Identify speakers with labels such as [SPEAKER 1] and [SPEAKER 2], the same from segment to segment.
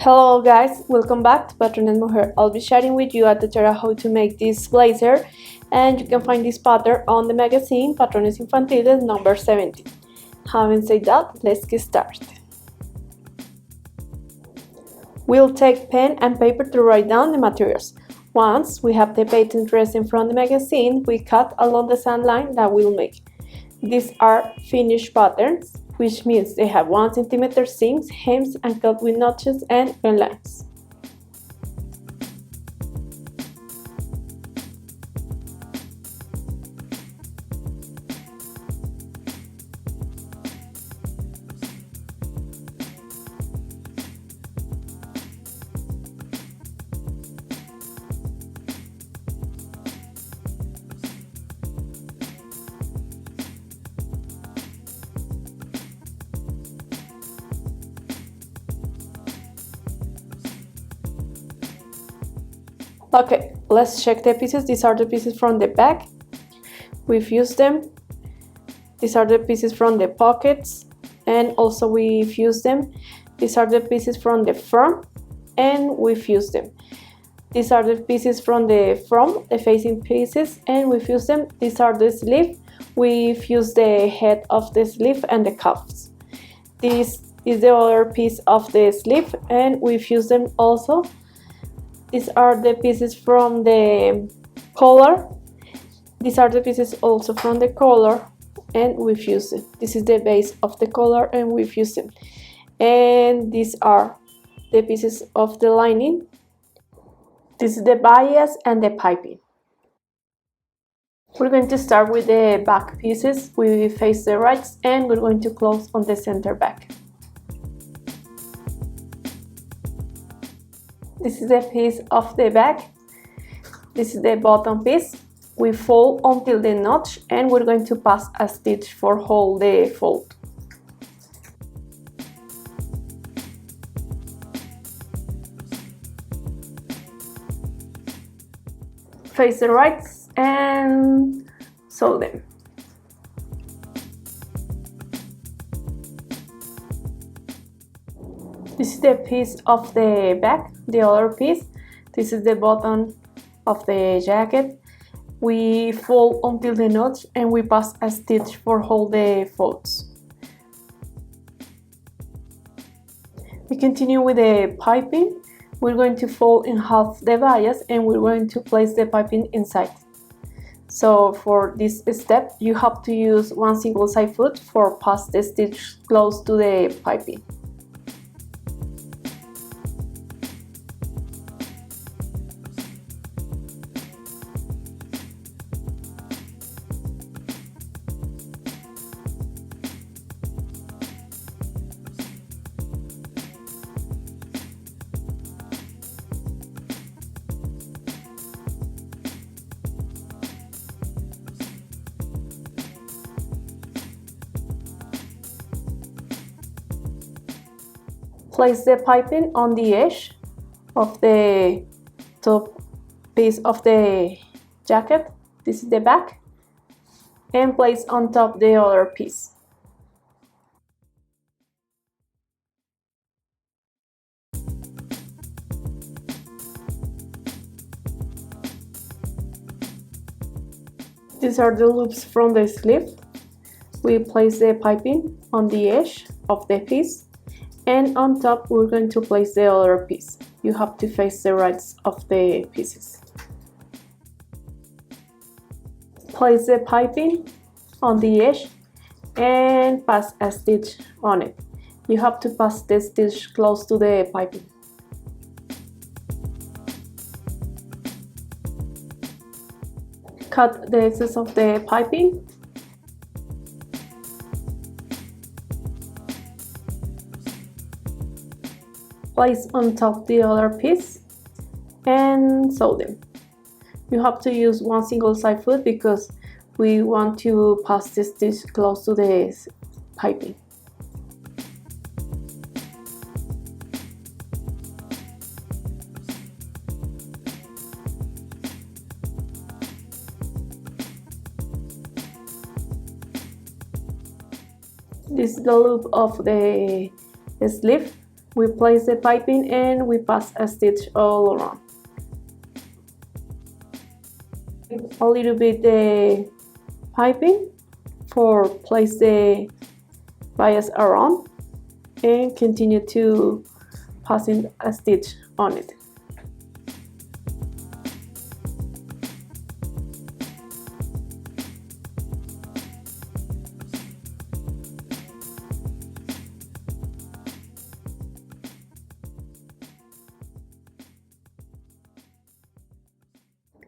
[SPEAKER 1] Hello guys, welcome back to Pattern and Mujer. I'll be sharing with you a tutorial how to make this blazer, and you can find this pattern on the magazine Patrones Infantiles number 17. Having said that, let's get started. We'll take pen and paper to write down the materials. Once we have the patent resin from the magazine, we cut along the sand line that we'll make. These are finished patterns, which means they have 1 cm seams, hems, and cut with notches and pen lines. Okay, let's check the pieces. These are the pieces from the back. We've used them. These are the pieces from the pockets, and also we've used them. These are the pieces from the front, and we've used them. These are the pieces from the front, the facing pieces, and we've used them. These are the sleeve. We've used the head of the sleeve and the cuffs. This is the other piece of the sleeve, and we've used them also. These are the pieces from the collar. These are the pieces also from the collar, and we've used it. This is the base of the collar, and we've used it. And these are the pieces of the lining. This is the bias and the piping. We're going to start with the back pieces. We face the rights, and we're going to close on the center back. This is the piece of the back. This is the bottom piece. We fold until the notch, and we're going to pass a stitch for hold the fold. Face the rights and sew them. This is the piece of the back, the other piece. This is the bottom of the jacket. We fold until the notch, and we pass a stitch for hold the folds. We continue with the piping. We're going to fold in half the bias, and we're going to place the piping inside. So for this step, you have to use one single side foot for pass the stitch close to the piping. Place the piping on the edge of the top piece of the jacket. This is the back, and place on top the other piece. These are the loops from the sleeve. We place the piping on the edge of the piece, and on top we're going to place the other piece. You have to face the rights of the pieces. Place the piping on the edge and pass a stitch on it. You have to pass the stitch close to the piping. Cut the excess of the piping. Place on top the other piece and sew them. You have to use one single side foot because we want to pass the stitch close to the piping. This is the loop of the sleeve. We place the piping and we pass a stitch all around. A little bit the piping for place the bias around and continue to passing a stitch on it.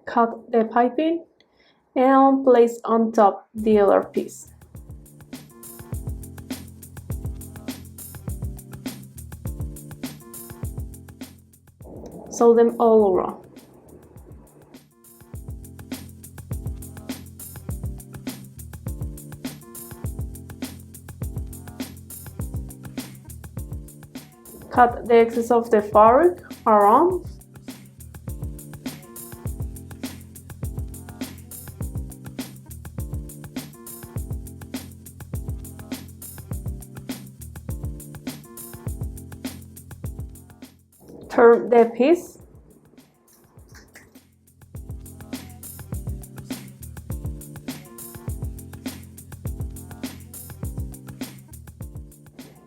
[SPEAKER 1] Cut the piping and place on top the other piece. Sew them all around. Cut the excess of the fabric around. Turn the piece.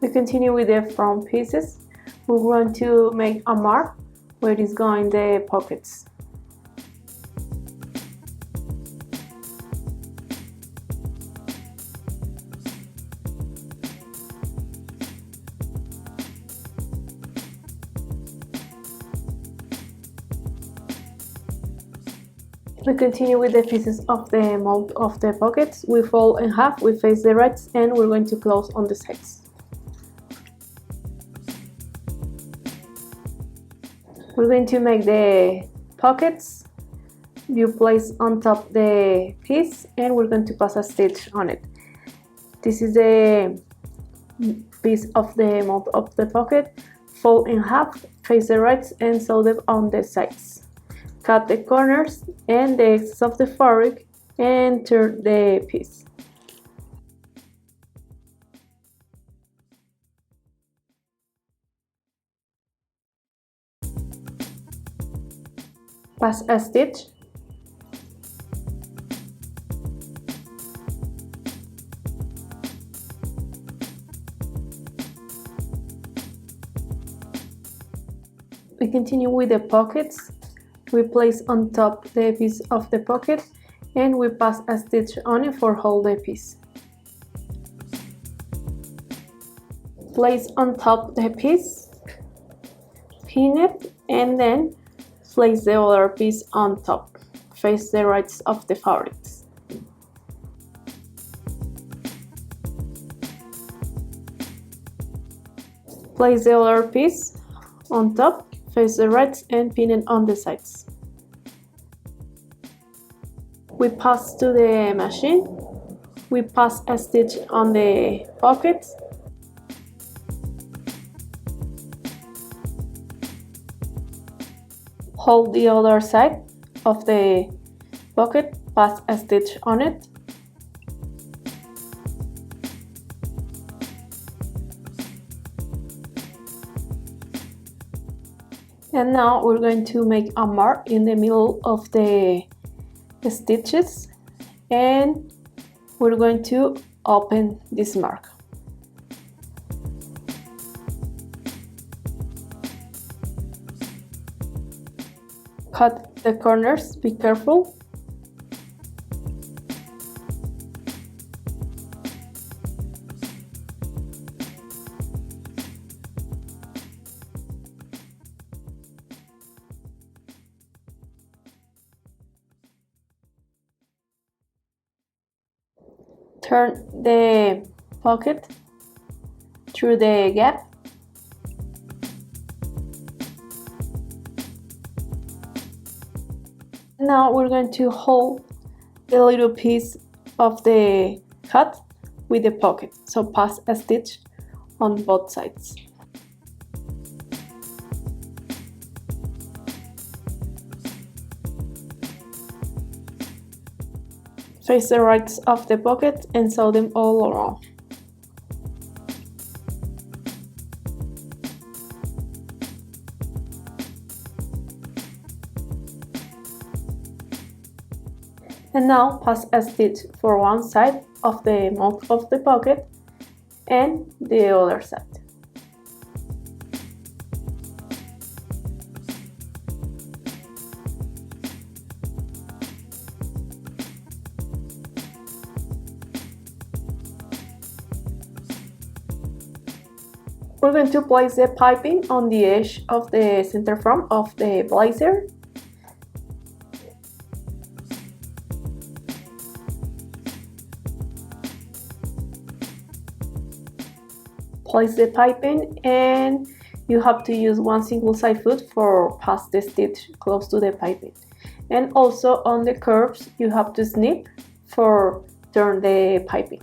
[SPEAKER 1] We continue with the front pieces. We want to make a mark where is going the pockets. We continue with the pieces of the mold of the pockets. We fold in half, we face the rights, and we're going to close on the sides. We're going to make the pockets. You place on top the piece and we're going to pass a stitch on it. This is the piece of the mold of the pocket. Fold in half, face the rights, and sew them on the sides. Cut the corners and the excess of the fabric and turn the piece. Pass a stitch. We continue with the pockets. We place on top the piece of the pocket and we pass a stitch on it for hold the piece. Place on top the piece, pin it, and then place the other piece on top. Face the rights of the fabrics. Place the other piece on top. Face the rights and pin it on the sides. We pass to the machine. We pass a stitch on the pocket. Hold the other side of the pocket, pass a stitch on it. And now we're going to make a mark in the middle of the stitches and we're going to open this mark. Cut the corners, be careful. Turn the pocket through the gap. Now we're going to hold the little piece of the cut with the pocket. So pass a stitch on both sides. Face the rights of the pocket and sew them all around. And now pass a stitch for one side of the mouth of the pocket and the other side. We're going to place the piping on the edge of the center front of the blazer. Place the piping and you have to use one single side foot for pass the stitch close to the piping. And also on the curves you have to snip for turn the piping.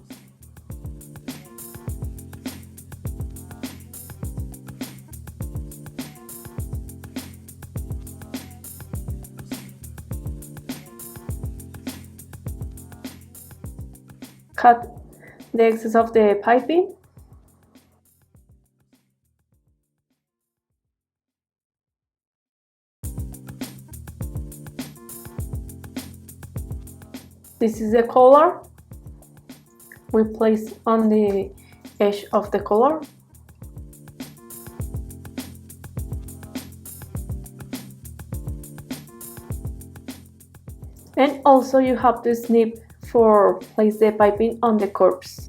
[SPEAKER 1] Cut the excess of the piping. This is the collar. We place on the edge of the collar. And also you have to snip for place the piping on the curves.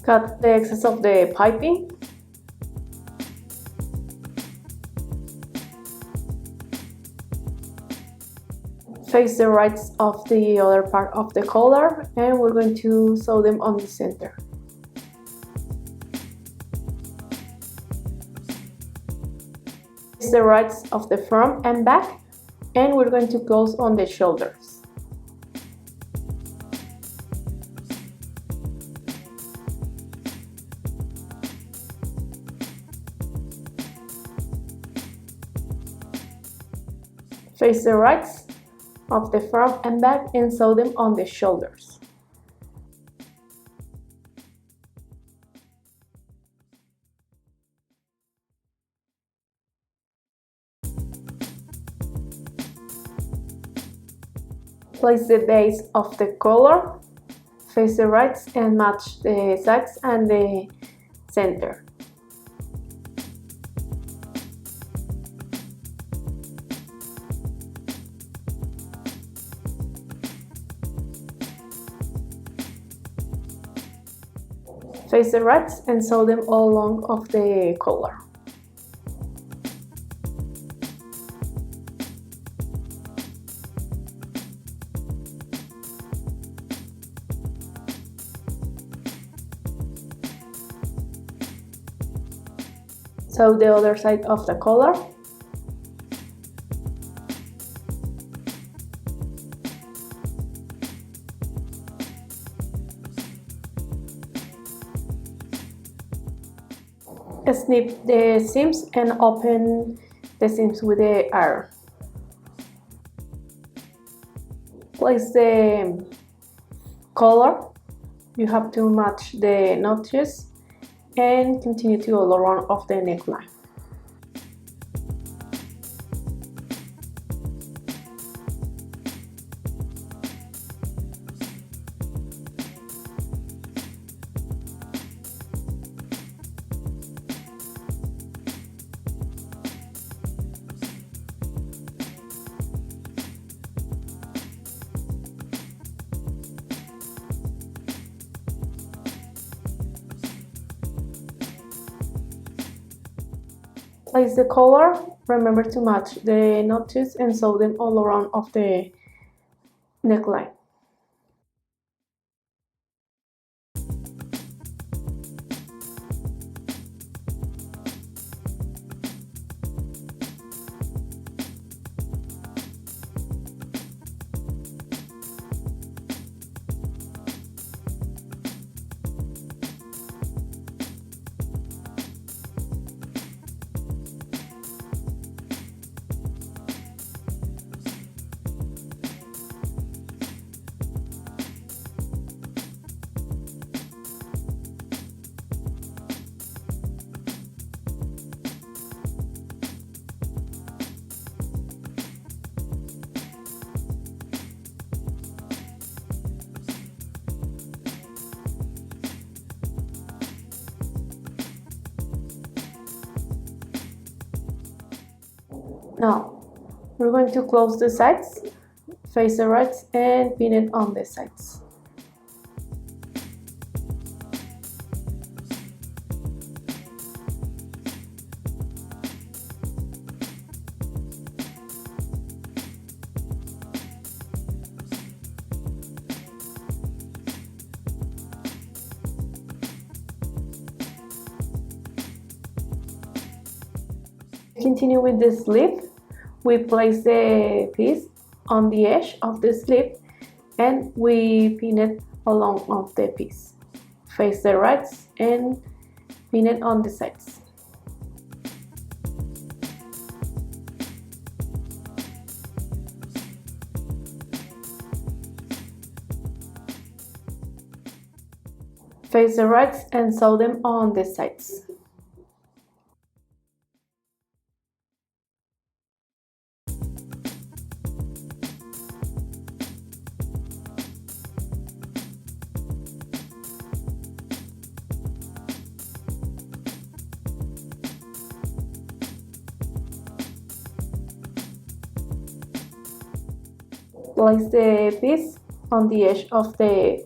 [SPEAKER 1] Cut the excess of the piping. Face the right of the other part of the collar and we're going to sew them on the center. Face the right of the front and back and we're going to close on the shoulders. Face the right of the front and back and sew them on the shoulders. Place the base of the collar, face the right and match the sides and the center. Face the right and sew them all along of the collar. Sew the other side of the collar. Snip the seams and open the seams with the iron. Place the collar. You have to match the notches and continue to all around of the neckline. Place the collar, remember to match the notches and sew them all around of the neckline. Now we're going to close the sides, face the right, and pin it on the sides. Continue with the sleeve. We place the piece on the edge of the sleeve and we pin it along of the piece. Face the right and pin it on the sides. Face the right and sew them on the sides. Place the piece on the edge of the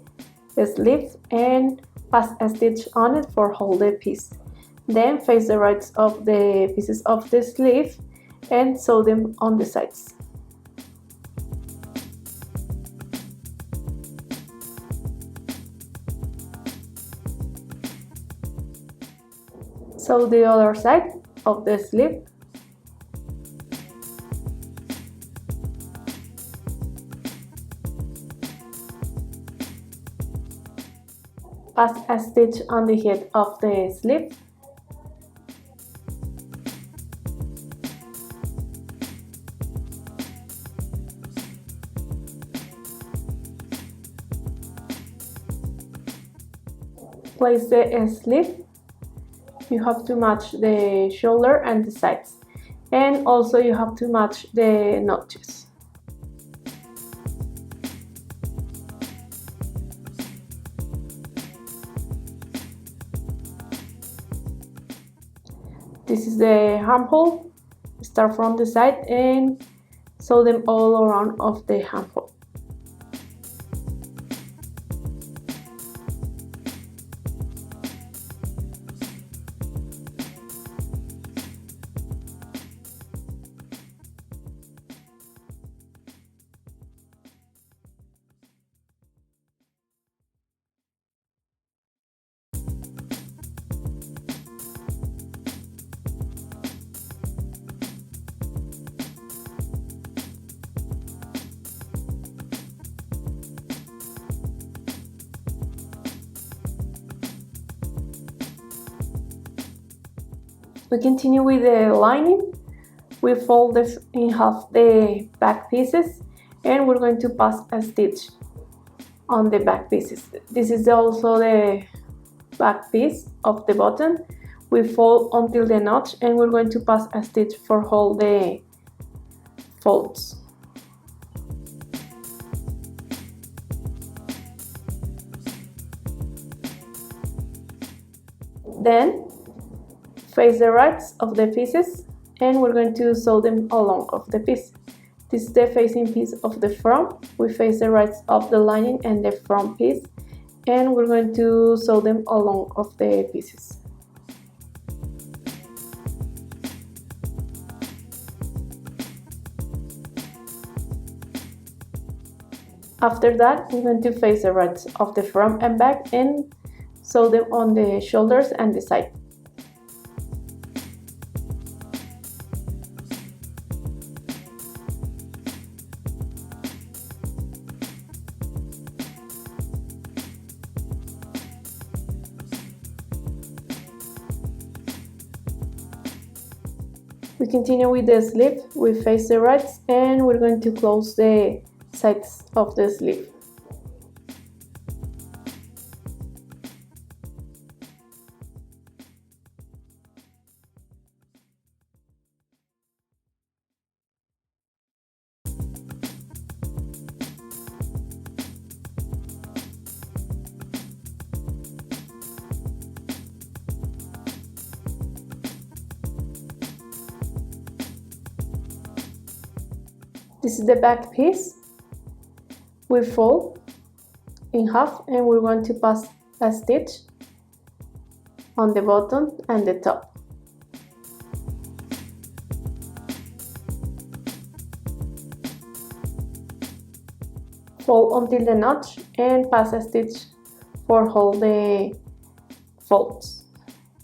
[SPEAKER 1] sleeve and pass a stitch on it for hold the piece. Then face the right of the pieces of the sleeve and sew them on the sides. Sew the other side of the sleeve. Pass a stitch on the head of the sleeve. Place the sleeve. You have to match the shoulder and the sides, and also you have to match the notches. This is the armhole. Start from the side and sew them all around of the armhole. We continue with the lining. We fold this in half the back pieces and we're going to pass a stitch on the back pieces. This is also the back piece of the button. We fold until the notch and we're going to pass a stitch for all the folds. Then face the right of the pieces and we're going to sew them along of the piece. This is the facing piece of the front. We face the right of the lining and the front piece and we're going to sew them along of the pieces. After that, we're going to face the right of the front and back and sew them on the shoulders and the side. We continue with the sleeve. We face the right and we're going to close the sides of the sleeve. This is the back piece. We fold in half and we're going to pass a stitch on the bottom and the top. Fold until the notch and pass a stitch for all the folds.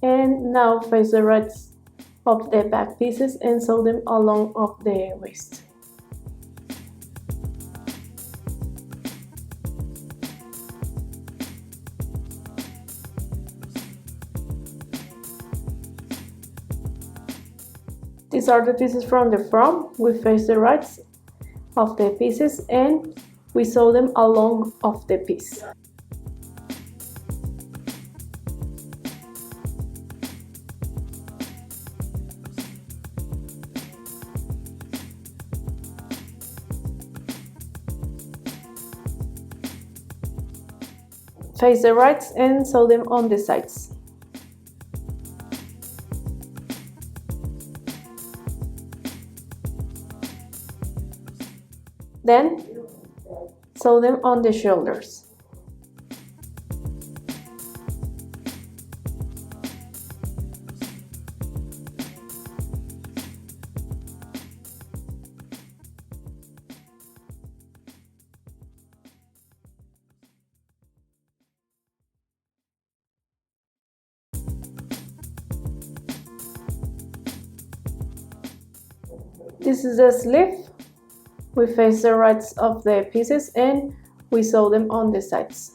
[SPEAKER 1] And now face the rest of the back pieces and sew them along of the waist. These are the pieces from the front. We face the rights of the pieces and we sew them along of the piece. Face the rights and sew them on the sides. Then sew them on the shoulders. This is the sleeve. We face the rights of the pieces and we sew them on the sides.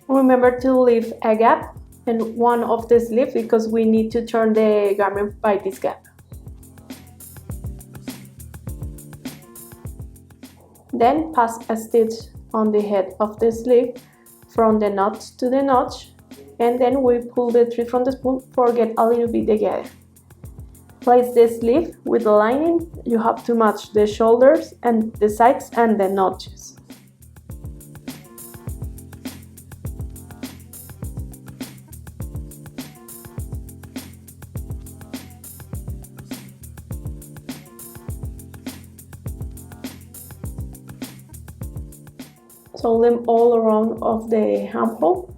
[SPEAKER 1] Remember to leave a gap in one of the sleeves because we need to turn the garment by this gap. Then pass a stitch on the head of the sleeve from the notch to the notch, and then we pull the thread from the spool, forget a little bit together. Place the sleeve with the lining. You have to match the shoulders and the sides and the notches. Sew them all around of the armhole.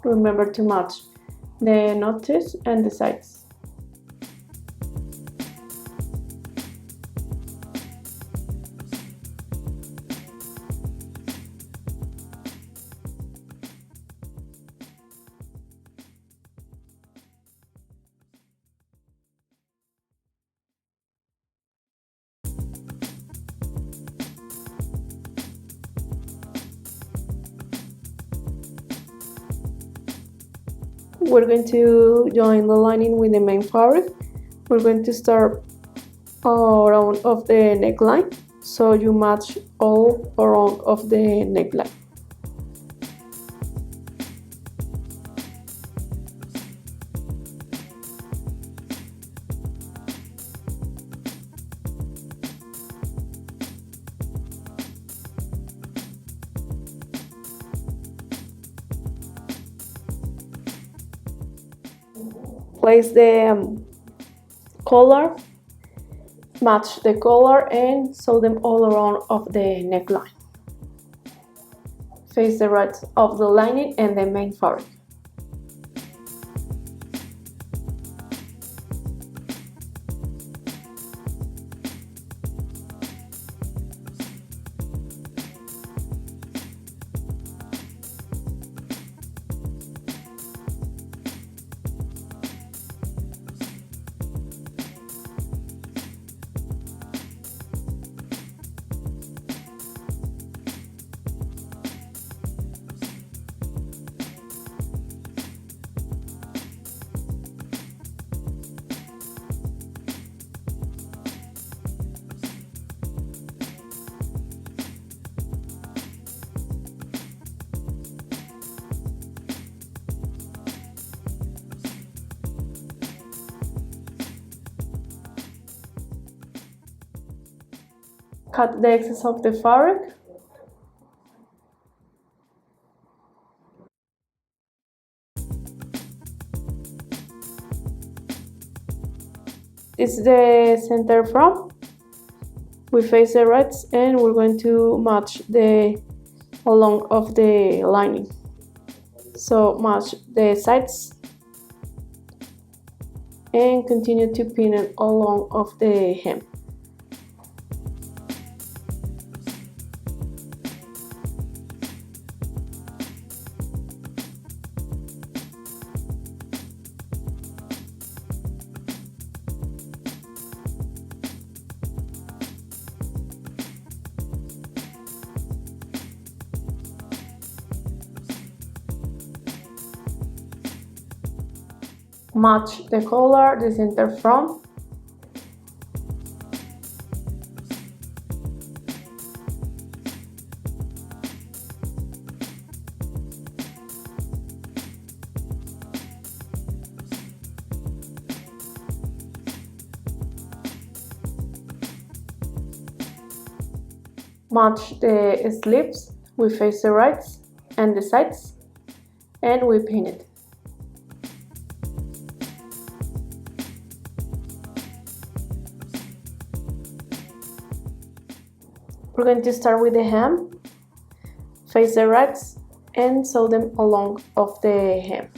[SPEAKER 1] Remember to match the notches and the sides. We're going to join the lining with the main fabric. We're going to start around of the neckline, so you match all around of the neckline. Place the collar, match the collar and sew them all around of the neckline. Face the right of the lining and the main fabric. Cut the excess of the fabric. This is the center front. We face the reds and we're going to match the along of the lining. So match the sides and continue to pin it along of the hem. Match the collar, the center front. Match the sleeves. We face the rights and the sides and we pin it. We're going to start with the hem, face the rights and sew them along of the hem.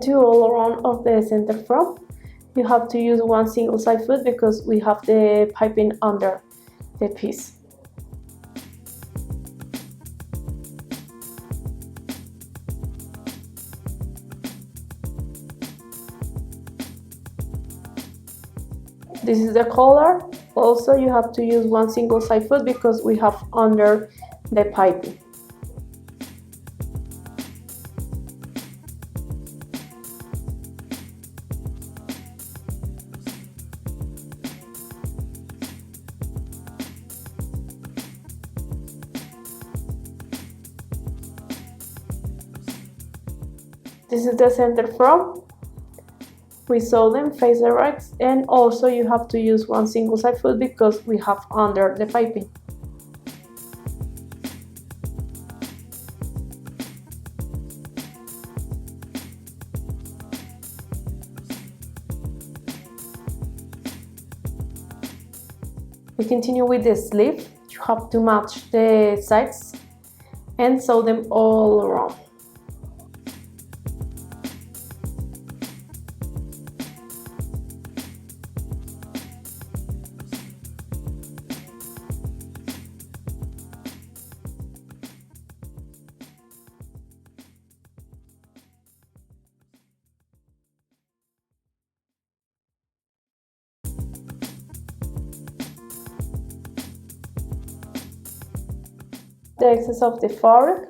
[SPEAKER 1] To all around of the center front, you have to use one single side foot because we have the piping under the piece. This is the collar. Also, you have to use one single side foot because we have under the piping. This is the center front. We sew them face the rights and also you have to use one single side foot because we have under the piping. We continue with the sleeve. You have to match the sides and sew them all around. The excess of the fabric.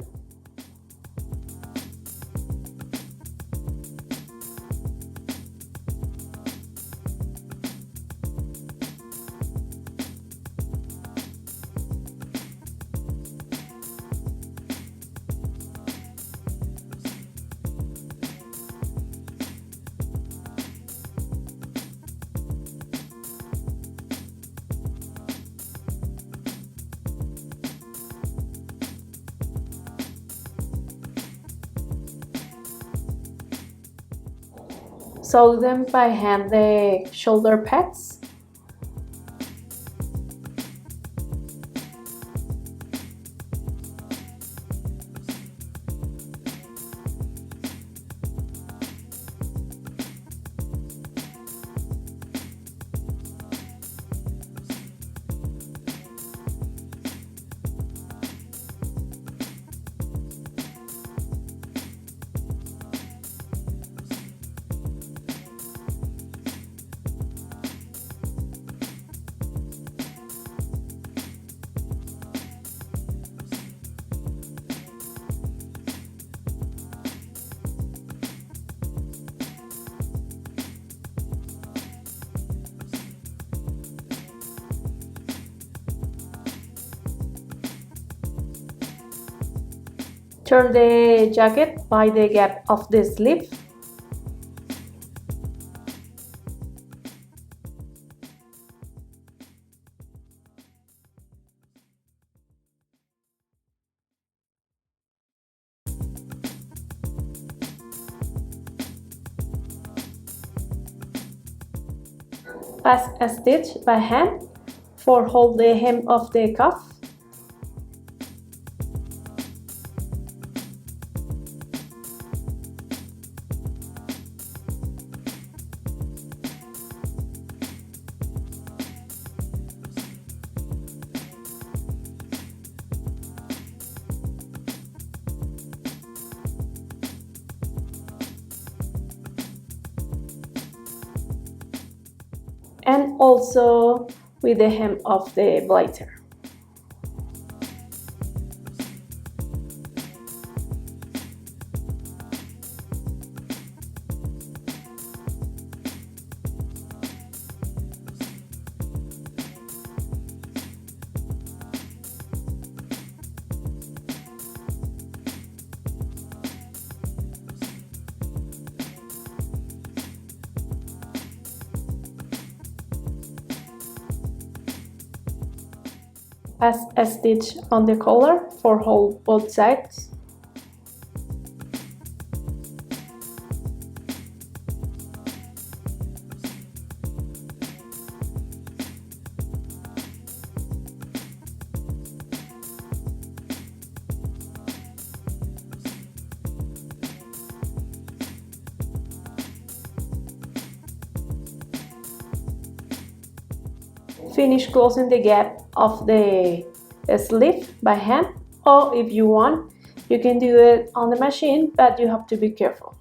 [SPEAKER 1] Sew them by hand the shoulder pads. Turn the jacket by the gap of the sleeve. Pass a stitch by hand for hold the hem of the cuff. And also with the hem of the blazer. Pass a stitch on the collar for hold both sides. Finish closing the gap of the sleeve by hand, or if you want, you can do it on the machine, but you have to be careful.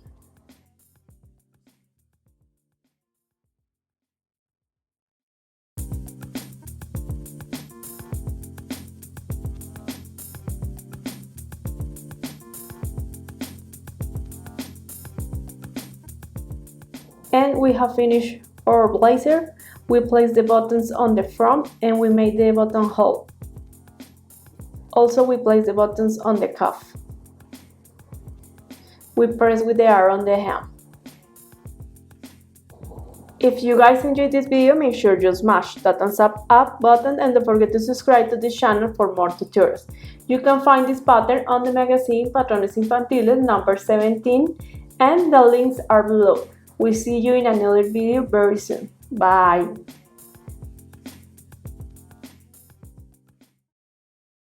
[SPEAKER 1] And we have finished our blazer. We placed the buttons on the front and we made the buttonhole. Also, we placed the buttons on the cuff. We press with the arrow on the hem. If you guys enjoyed this video, make sure you smash that thumbs up button and don't forget to subscribe to this channel for more tutorials. You can find this pattern on the magazine Patrones Infantiles number 17 and the links are below. We'll see you in another video very soon. Bye!